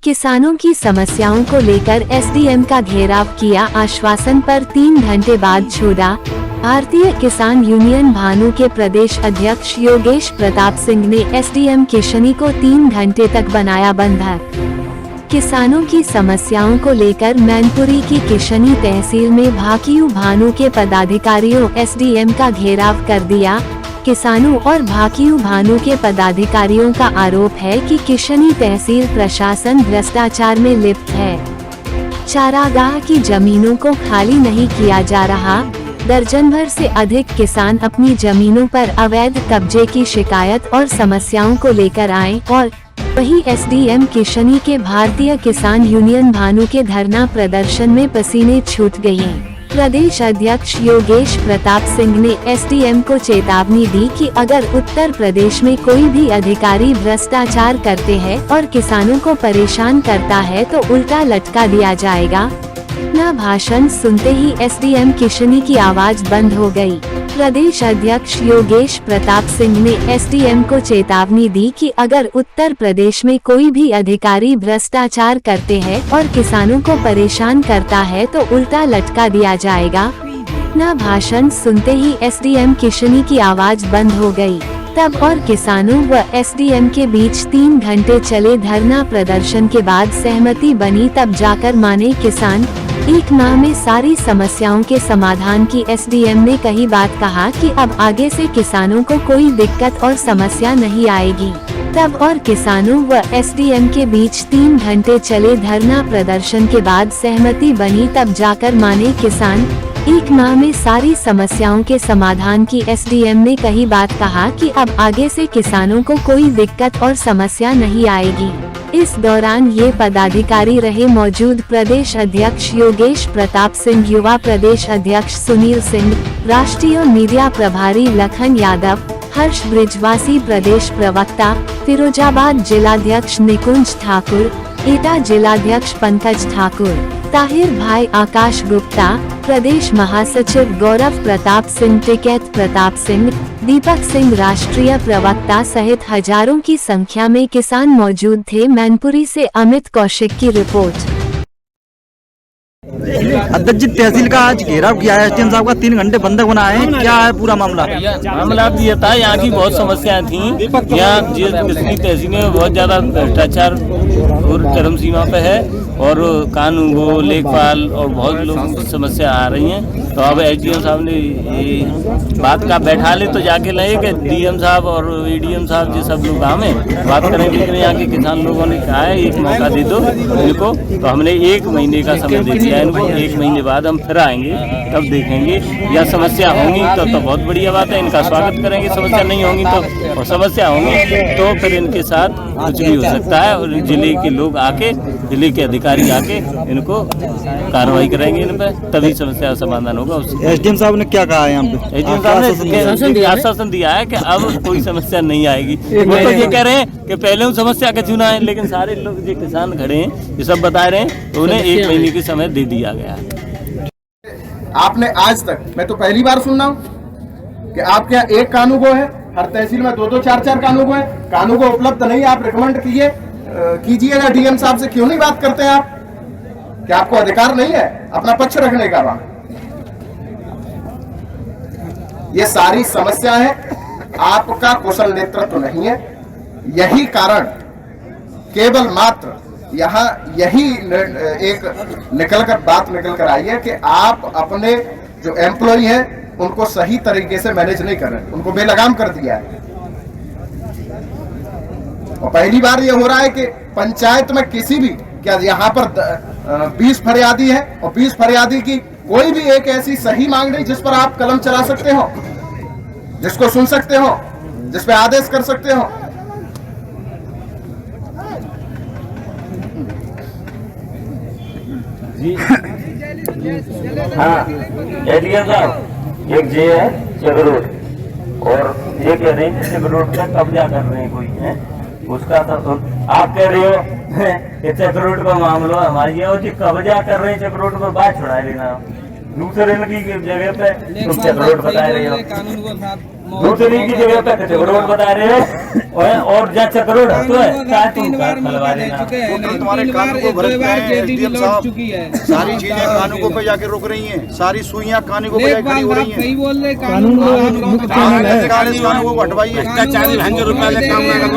किसानों की समस्याओं को लेकर एसडीएम का घेराव किया, आश्वासन पर 3 घंटे बाद छोड़ा। भारतीय किसान यूनियन भानु के प्रदेश अध्यक्ष योगेश प्रताप सिंह ने एसडीएम किशनी को 3 घंटे तक बनाया बंधक। किसानों की समस्याओं को लेकर मैनपुरी की किशनी तहसील में भाकियू भानु के पदाधिकारियों एसडीएम का घेराव कर दिया। किसानों और भाकियू भानु के पदाधिकारियों का आरोप है कि किशनी तहसील प्रशासन भ्रष्टाचार में लिप्त है। चारागाह की जमीनों को खाली नहीं किया जा रहा। दर्जन भर से अधिक किसान अपनी जमीनों पर अवैध कब्जे की शिकायत और समस्याओं को लेकर आए और वहीं एसडीएम किशनी के भारतीय किसान यूनियन भानु के धरना प्रदर्शन में पसीने छूट गए। प्रदेश अध्यक्ष योगेश प्रताप सिंह ने एसडीएम को चेतावनी दी कि अगर उत्तर प्रदेश में कोई भी अधिकारी भ्रष्टाचार करते हैं और किसानों को परेशान करता है तो उल्टा लटका दिया जाएगा। अपना भाषण सुनते ही एसडीएम किशनी की आवाज बंद हो गई। प्रदेश अध्यक्ष योगेश प्रताप सिंह ने एसडीएम को चेतावनी दी कि अगर उत्तर प्रदेश में कोई भी अधिकारी भ्रष्टाचार करते हैं और किसानों को परेशान करता है तो उल्टा लटका दिया जाएगा। अपना भाषण सुनते ही एसडीएम किशनी की आवाज बंद हो गई। तब और किसानों व एसडीएम के बीच 3 घंटे चले धरना प्रदर्शन के बाद सहमति बनी, तब जाकर माने किसान। 1 माह में सारी समस्याओं के समाधान की एसडीएम ने कही बात, कहा कि अब आगे से किसानों को कोई दिक्कत और समस्या नहीं आएगी। तब और किसानों व एसडीएम के बीच 3 घंटे चले धरना प्रदर्शन के बाद सहमति बनी, तब जाकर माने किसान। 1 माह में सारी समस्याओं के समाधान की एसडीएम ने कही बात, कहा कि अब आगे से किसानों को कोई दिक्कत और समस्या नहीं आएगी। इस दौरान ये पदाधिकारी रहे मौजूद प्रदेश अध्यक्ष योगेश प्रताप सिंह, युवा प्रदेश अध्यक्ष सुनील सिंह, राष्ट्रीय मीडिया प्रभारी लखन यादव, हर्ष ब्रिजवासी प्रदेश प्रवक्ता, फिरोजाबाद जिलाध्यक्ष निकुंज ठाकुर, एटा जिलाध्यक्ष पंकज ठाकुर, ताहिर भाई आकाश गुप्ता, प्रदेश महासचिव गौरव प्रताप सिंह, टिकैत प्रताप सिंह, दीपक सिंह राष्ट्रीय प्रवक्ता सहित हजारों की संख्या में किसान मौजूद थे। मैनपुरी से अमित कौशिक की रिपोर्ट। अध्यक्ष जी, तहसील का आज घेराव किया है, एसडीएम साहब का 3 घंटे बंधक बनाए हैं, क्या है पूरा मामला? मामला ये था, यहाँ की बहुत समस्याएं थी। यहाँ किशनी तहसील में बहुत ज्यादा भ्रष्टाचार और चरम सीमा पे है और कानून को लेखपाल और बहुत लोगों की समस्या आ रही हैं। तो अब एसडीएम साहब ने ये बात का बैठा ले तो जाके लगे कि डीएम साहब और एडीएम साहब जो सब लोग आए बात करेंगे। लेकिन यहाँ के किसान लोगों ने कहा है 1 मौका दे दो इनको, तो हमने 1 महीने का समय दे दिया इनको। 1 महीने बाद हम फिर आएंगे, तब देखेंगे। या समस्या होंगी तो बहुत बढ़िया बात है, इनका स्वागत करेंगे। समस्या नहीं होंगी तो, और समस्या होंगी तो फिर इनके साथ कुछ भी हो सकता है और जिले के लोग आके, जिले के अधिकारी आके इनको कार्रवाई करेंगे इन पे, तभी समस्या समाधान होगा। एसडीएम साहब ने क्या कहा है यहाँ पे? एसडीएम साहब ने आश्वासन दिया है कि अब कोई समस्या नहीं आएगी। वो तो ये कह रहे हैं कि पहले उन समस्या का चुना है, लेकिन सारे लोग जो किसान खड़े हैं ये सब बता रहे हैं, तो उन्हें 1 महीने की समय दे दिया गया है। आपने आज तक, मैं तो पहली बार सुन रहा हूँ कि आपके यहाँ 1 कानून है, हर तहसील में 2-2, 4-4 कानून है। कानून को उपलब्ध नहीं, आप रिकमेंड कीजिएगा डीएम साहब से। क्यों नहीं बात करते हैं आप? क्या आपको अधिकार नहीं है अपना पक्ष रखने का? वहां ये सारी समस्या है, आपका कुशल नेतृत्व नहीं है। यही कारण केवल मात्र यहाँ यही एक बात निकल कर आई है कि आप अपने जो एम्प्लॉय हैं उनको सही तरीके से मैनेज नहीं कर रहे, उनको बेलगाम कर दिया है। और पहली बार ये हो रहा है कि पंचायत में किसी भी, क्या यहाँ पर 20 फरियादी है और 20 फरियादी की कोई भी एक ऐसी सही मांग नहीं जिस पर आप कलम चला सकते हो, जिसको सुन सकते हो, जिस पे आदेश कर सकते हो। जी हाँ, एडीएम साहब, एक जे है चक्रोट और ये कह रहे हैं चक्रोट का कब्जा कर रहे हैं कोई है, उसका तो आप कह रहे हो कि चक्रोट का मामला हमारी है, जो कब्जा कर रहे हैं चक्रोट पर बात छुड़ा लेना। दूसरे इनकी जगह पे तुम चक्रोट बता रहे हो। दूसरी की जगह पे कचौड़ बता रहे हो और जहाँ चक्रोड़ तो है क्या तुम खलवा देना तुम्हारे कानून को भरत में एसडीएम साहब सारी चीजें कानूनों पे जाके रुक रही हैं, सारी सुइयां कानूनों पे खड़ी हो रही हैं। कानून को हटवाइए।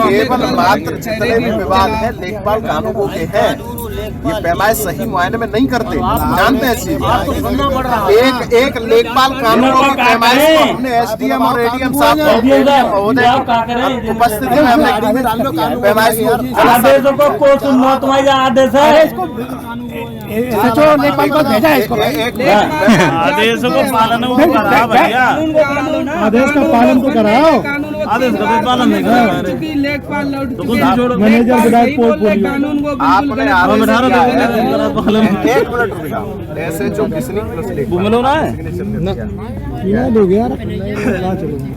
केवल मात्र जितने भी विभाग है लेखपाल कानूनों के हैं, ये पैमाइश सही मुआयने में नहीं करते, जानते हैं चीज। एक लेखपाल कानूनों की पैमाइश को हमने एसडीएम और एडीएम साहब उपस्थिति में हमने पैमाइश आदेशों को सुनना तुम्हारी आदेश है, लेखपाल को भेजा है इसको। आदेशों को पालन कराओ भैया, आदेश का पालन तो कराओ। आदेश का पालन नहीं करा मैनेजर विधायक आपने एक मिनट रुकिए, ऐसे जो किसने घूमलो ना है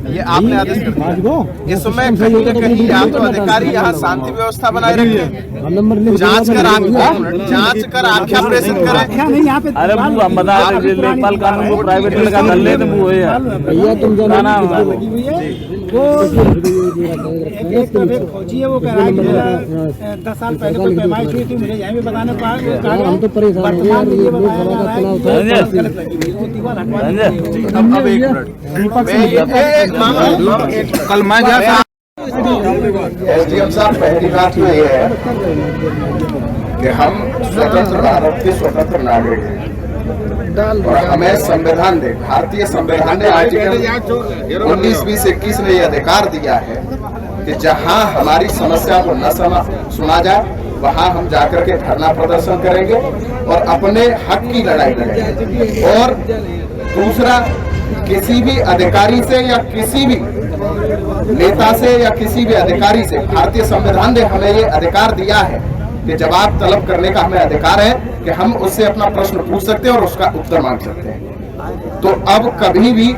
ये आपने आदेश कर दिया। इसमें कहीं न कहीं या तो अधिकारी यहाँ शांति व्यवस्था बनाए रखें, जांच कर आख्या प्रेषित करें। अरे हम बता रहे लेखपाल कानून को प्राइवेट में लगा कर ले तो वो है भैया तुम जो ना फौजी है वो कह रहा है कि 10 साल पहले कोई पैमाइश हुई थी, मुझे यहीं भी बताने पाया। हम तो परेशान हो कल मैं एसडीएम साहब, पहली बात तो ये है कि हम स्वतंत्र भारत के स्वतंत्र नागरिक हैं और हमें संविधान दे, भारतीय संविधान ने आर्टिकल 19, 20, 21 ने यह अधिकार दिया है कि जहां हमारी समस्या को न सुना जाए वहां हम जाकर के धरना प्रदर्शन करेंगे और अपने हक की लड़ाई लड़ेंगे। और दूसरा, किसी भी अधिकारी से या किसी भी नेता से या किसी भी अधिकारी से भारतीय संविधान ने हमें ये अधिकार दिया है कि जवाब तलब करने का हमें अधिकार है कि हम उससे अपना प्रश्न पूछ सकते हैं और उसका उत्तर मांग सकते हैं। तो अब कभी भी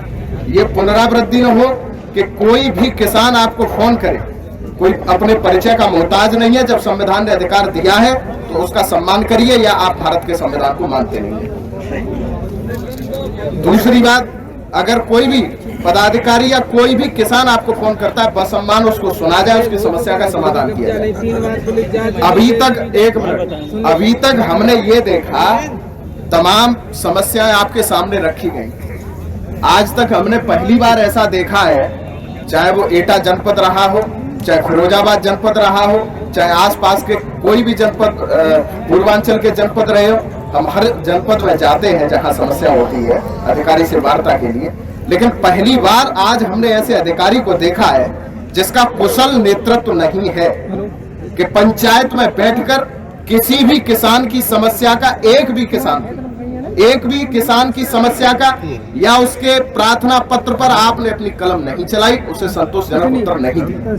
ये पुनरावृत्ति न हो कि कोई भी किसान आपको फोन करे, कोई अपने परिचय का मोहताज नहीं है। जब संविधान ने अधिकार दिया है तो उसका सम्मान करिए या आप भारत के संविधान को मानते नहीं है। दूसरी बात, अगर कोई भी पदाधिकारी या कोई भी किसान आपको फोन करता है, बसम्मान उसको सुना जाए, उसकी समस्या का समाधान किया जाए। अभी तक एक मिनट, अभी तक हमने ये देखा तमाम समस्याएं आपके सामने रखी गई। आज तक हमने पहली बार ऐसा देखा है, चाहे वो एटा जनपद रहा हो, चाहे फिरोजाबाद जनपद रहा हो, चाहे आसपास के कोई भी जनपद पूर्वांचल के जनपद रहे हो, हम हर जनपद में जाते हैं जहां समस्या होती है अधिकारी से वार्ता के लिए। लेकिन पहली बार आज हमने ऐसे अधिकारी को देखा है जिसका कुशल नेतृत्व नहीं है कि पंचायत में बैठकर किसी भी किसान की समस्या का एक भी किसान की समस्या का या उसके प्रार्थना पत्र पर आपने अपनी कलम नहीं चलाई, उसे संतोषजनक उत्तर नहीं दिया।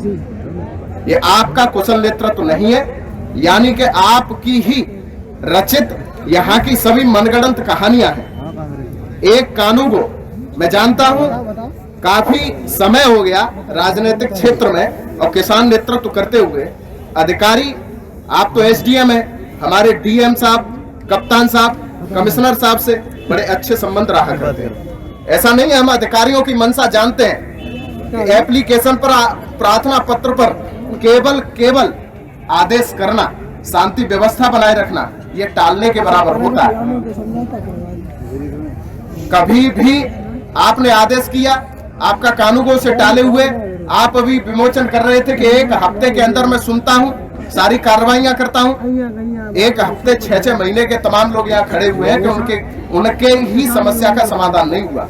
ये आपका कुशल नेतृत्व नहीं है, यानी कि आपकी ही रचित यहाँ की सभी मनगढ़ंत कहानियां हैं। एक कानून को मैं जानता हूं, काफी समय हो गया राजनीतिक क्षेत्र में और किसान नेतृत्व करते हुए। अधिकारी आप तो एसडीएम है, हमारे डीएम साहब, कप्तान साहब, कमिश्नर साहब से बड़े अच्छे संबंध रहा करते हैं। ऐसा नहीं है, हम अधिकारियों की मंशा जानते हैं कि एप्लीकेशन पर, प्रार्थना पत्र पर केवल आदेश करना, शांति व्यवस्था बनाए रखना, ये टालने के बराबर होता है। कभी भी आपने आदेश किया, आपका कानूनों से टाले हुए आप अभी विमोचन कर रहे थे कि 1 हफ्ते के अंदर मैं सुनता हूं, सारी कार्रवाइयां करता हूं। 1 हफ्ते 6 महीने के तमाम लोग यहाँ खड़े हुए हैं कि उनके ही समस्या का समाधान नहीं हुआ।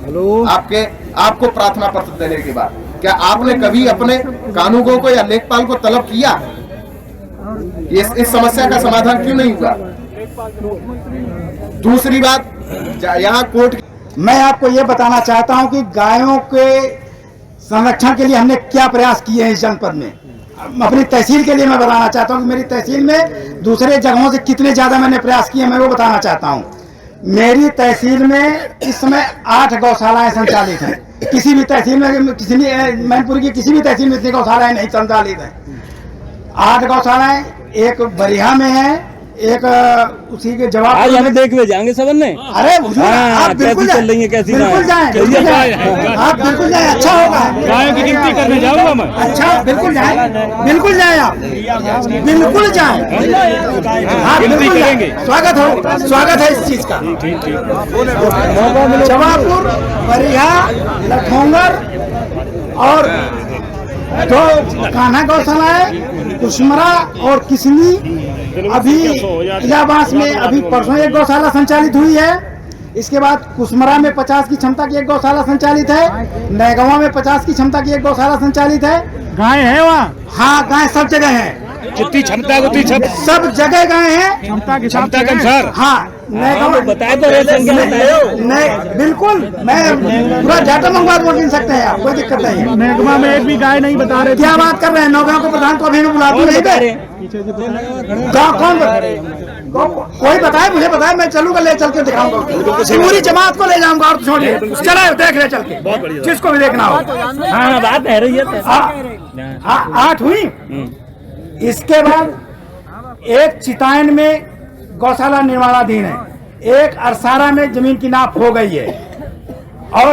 आपको प्रार्थना पत्र देने के बाद क्या आपने कभी अपने कानूनों को या लेखपाल को तलब किया? इस समस्या का समाधान क्यों नहीं हुआ? दूसरी बात, यहाँ कोर्ट, मैं आपको ये बताना चाहता हूं कि गायों के संरक्षण के लिए हमने क्या प्रयास किए हैं इस जनपद में। अपनी तहसील के लिए मैं बताना चाहता हूं कि मेरी तहसील में दूसरे जगहों से कितने ज्यादा मैंने प्रयास किए, मैं वो बताना चाहता हूं। मेरी तहसील में इस समय 8 गौशालाएं संचालित हैं। किसी भी तहसील में, किसी भी मैनपुर की किसी भी तहसील में इतनी गौशालाएं नहीं संचालित हैं। 8 गौशालाएं, एक बरिहा में है, एक उसी के जवाब आज हमें देख ले जाएंगे सबन ने। अरे हुजूर, आप बिल्कुल कैसी चल रही है, कैसी बिल्कुल जाएं, बिल्कुल जाएं, आप बिल्कुल जाएं, अच्छा होगा। गायों की गिनती करने जाऊंगा मैं। अच्छा, बिल्कुल जाएं, बिल्कुल जाएं, आप बिल्कुल जाएं, हाँ बिल्कुल जाएंगे। स्वागत है इस चीज का। जवापुर, बरिहा, लखोंगर और जो कान्हा गौशाला है, कुशमरा और किसनी, अभी इलाहाबाद में अभी परसों एक गौशाला संचालित हुई है। इसके बाद कुशमरा में 50 की क्षमता की एक गौशाला संचालित है। नैगवा में 50 की क्षमता की एक गौशाला संचालित है। गाय है वहाँ? हाँ, गाय सब जगह है, जितनी क्षमता उतनी सब जगह गाय है, क्षमता के अनुसार। हाँ, नैगवा बताए तो बिल्कुल, मैं पूरा डाटा मंगवा बोल सकते हैं आप, कोई दिक्कत नहीं है। महकमा में एक भी गाय नहीं बता रहे। क्या बात कर रहे हैं? नौगांव के प्रधान को अभी मैं बुला दूं नहीं पे? कौन कोई बताए, मुझे बताए, मैं चलूंगा, ले चल के दिखाऊंगा, पूरी जमात को ले जाऊंगा। और छोड़िए, चलो देख ले चल के, जिसको भी देखना हो। हाँ, बात है रही है। 8 हुई। इसके बाद एक चितायन में गौशाला निर्माणाधीन है, एक अरसारा में जमीन की नाप हो गई है, और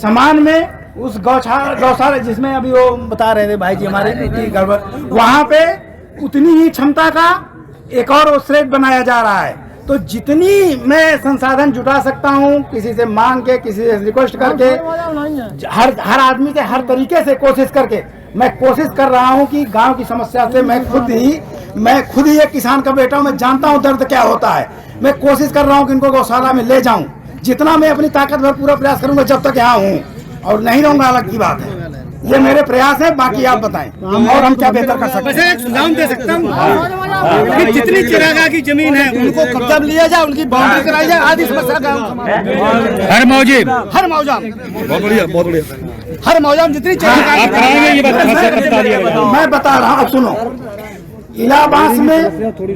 समान में उस गौशाला जिसमें अभी वो बता रहे थे भाई जी हमारे गड़बड़, वहां पे उतनी ही क्षमता का एक और स्लेट बनाया जा रहा है। तो जितनी मैं संसाधन जुटा सकता हूँ, किसी से मांग के, किसी से रिक्वेस्ट करके, हर आदमी से हर तरीके से कोशिश करके मैं कोशिश कर रहा हूँ कि गांव की समस्या से मैं खुद ही एक किसान का बेटा हूँ, मैं जानता हूँ दर्द क्या होता है। मैं कोशिश कर रहा हूँ कि इनको गौशाला में ले जाऊं, जितना मैं अपनी ताकत भर पूरा प्रयास करूंगा जब तक यहाँ हूँ, और नहीं रहूंगा अलग की बात है। ये मेरे प्रयास है, बाकी आप बताएं और हम क्या बेहतर कर सकते हैं। एक सुझाव दे सकता हूँ कि जितनी चिरागा की जमीन है उनको कब्जा लिया जाए, उनकी बाउंड्री कराई जाए, आदि समस्या हर मौजाम बहुत बढ़िया हर मौजाम जितनी मैं बता रहा हूँ। अब सुनो, इलाहाबाद में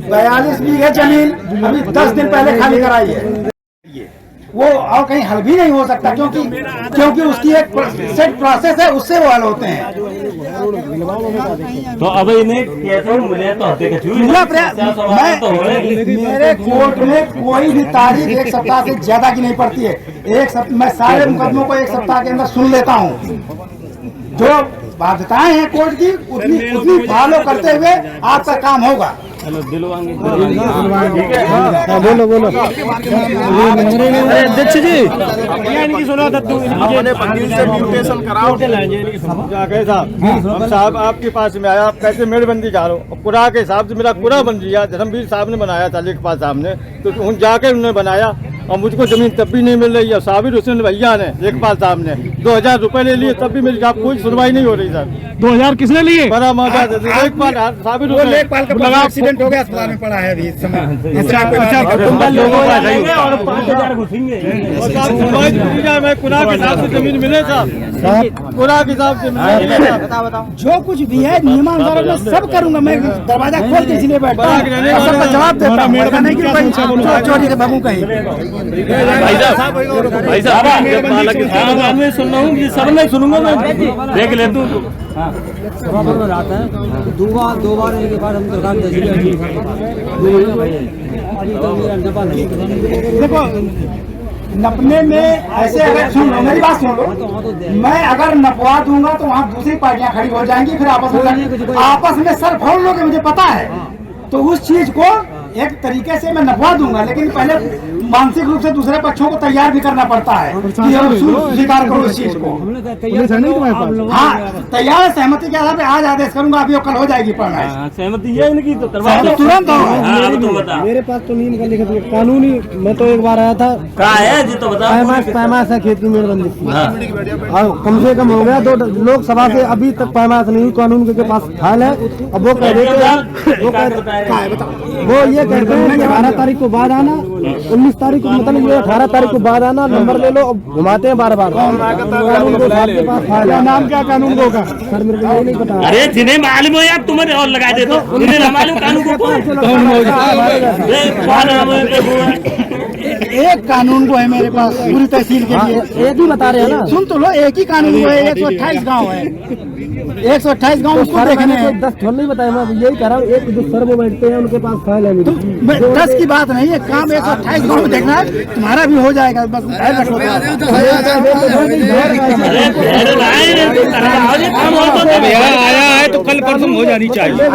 42 बीघे जमीन अभी 10 दिन पहले खाली कराई है। वो और कहीं हल भी नहीं हो सकता, क्योंकि उसकी एक सेट प्रोसेस है, उससे वो हल होते हैं। तो अब इन्हें कैसे मिले तो मेरे कोर्ट में कोई भी तारीख एक सप्ताह से ज्यादा की नहीं पड़ती है। मैं सारे मुकदमों को एक सप्ताह के अंदर सुन लेता हूँ। जो बाध्यताएं हैं कोर्ट की, उतनी फॉलो करते हुए आपका काम होगा। दिलवाएंगे। बोलो अध्यक्ष जी, साहब आपके पास में आया, आप कैसे मेड़बंदी जा रहे हो? कुरा के हिसाब से मेरा कुरा बन दिया, धर्मवीर साहब ने बनाया था लेखपाल साहब ने, तो जाके उन्होंने बनाया, और मुझको जमीन तब भी नहीं मिल रही है। साबिर हुसैन भैया ने, लेखपाल साहब ने 2000 रुपए ले लिए, तब भी मेरी कोई सुनवाई नहीं हो रही सर। 2000 किसने लिए? बड़ा मौका लेखपाल साबिर लेखपाल का लगा एक्सीडेंट हो गया, अस्पताल में पड़ा है अभी इस समय। मैं कुरा के हिसाब से जमीन मिले साहब, कुरा के हिसाब से जो कुछ भी है नियमानुसार मैं सब करूंगा। मैं दरवाजा खोल के इसलिए बैठा हूं, सबका जवाब देता हूं, ऐसा नहीं कि चोरी से भागूं कहीं। भाई साहब मैं सुन रहा हूँ, सब नहीं सुनूंगा, मैं देख लेता हूँ। दो बार एक बार हम सरकार देखो, नपने में ऐसे, अगर सुन लो मेरी बात सुन लो, मैं अगर नपवा दूंगा तो वहाँ दूसरी पार्टियां खड़ी हो जाएंगी, फिर आपस में सर फोड़ लोगे, मुझे पता है। तो उस चीज को एक तरीके से मैं नपवा दूंगा, लेकिन पहले मानसिक रूप से दूसरे पक्षों को तैयार भी करना पड़ता है कि हम स्वीकार करो इस चीज को। हाँ, तैयार सहमति के आधार पे आज आदेश करूंगा, अभी कल हो जाएगी पढ़ना। सहमति है इनकी तो तुरंत होगा। मेरे पास तो नीम का लिखा कानूनी, मैं तो एक बार आया था, कहाँ है जी तो बता। पैमाश है खेत की मेड़बंदी, और कम से कम हो गया 2 लोकसभा से अभी तक पैमाश नहीं, कानून के पास फाइल है। अब वो कह रहे, वो ये कहते हैं कि 18 तारीख को बाद आना, 19 तारीख को, मतलब ये 18 तारीख को बाद आना, नंबर ले लो, अब घुमाते हैं बार बार। कानून को साल के पास फाइल है। नाम क्या कानून को होगा सर, मेरे को नहीं पता। अरे जिन्हें मालूम हो यार, तुम्हें और लगा दे तो, जिन्हें मालूम कानून को एक कानून को है मेरे पास पूरी तहसील के लिए। एक ही बता रहे हैं ना, सुन तो लो, एक ही कानून को है। 128 गाँव है, 128 गाँव उसको देखने हैं। 10 थोड़ा नहीं बताया, मैं यही कह रहा हूँ। एक जो सर वो बैठते हैं उनके पास फाइल है। 10 की बात नहीं है, काम 128 गाँव में देखना है, तुम्हारा भी हो जाएगा। बस आया है तो कल परसों हो जानी चाहिए।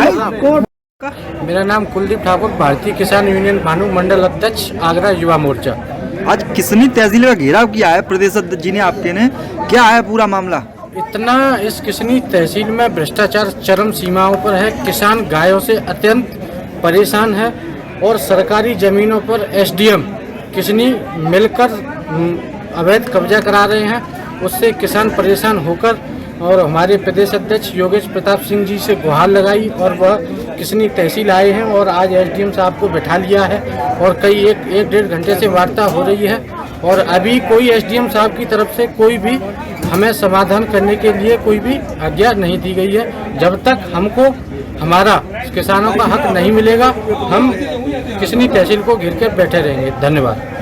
मेरा नाम कुलदीप ठाकुर, भारतीय किसान यूनियन भानु मंडल अध्यक्ष, आगरा युवा मोर्चा। आज किसनी तहसील का घेराव किया है प्रदेश अध्यक्ष जी ने आपके ने, क्या है पूरा मामला? इतना इस किसनी तहसील में भ्रष्टाचार चरम सीमाओं पर है। किसान गायों से अत्यंत परेशान है और सरकारी जमीनों पर एसडीएम किसनी मिलकर अवैध कब्जा करा रहे हैं। उससे किसान परेशान होकर और हमारे प्रदेश अध्यक्ष योगेश प्रताप सिंह जी से गुहार लगाई और वह किसनी तहसील आए हैं और आज एसडीएम साहब को बैठा लिया है और कई एक डेढ़ घंटे से वार्ता हो रही है और अभी कोई एसडीएम साहब की तरफ से कोई भी हमें समाधान करने के लिए कोई भी आज्ञा नहीं दी गई है। जब तक हमको हमारा किसानों का हक नहीं मिलेगा, हम किसनी तहसील को घेर कर बैठे रहेंगे। धन्यवाद।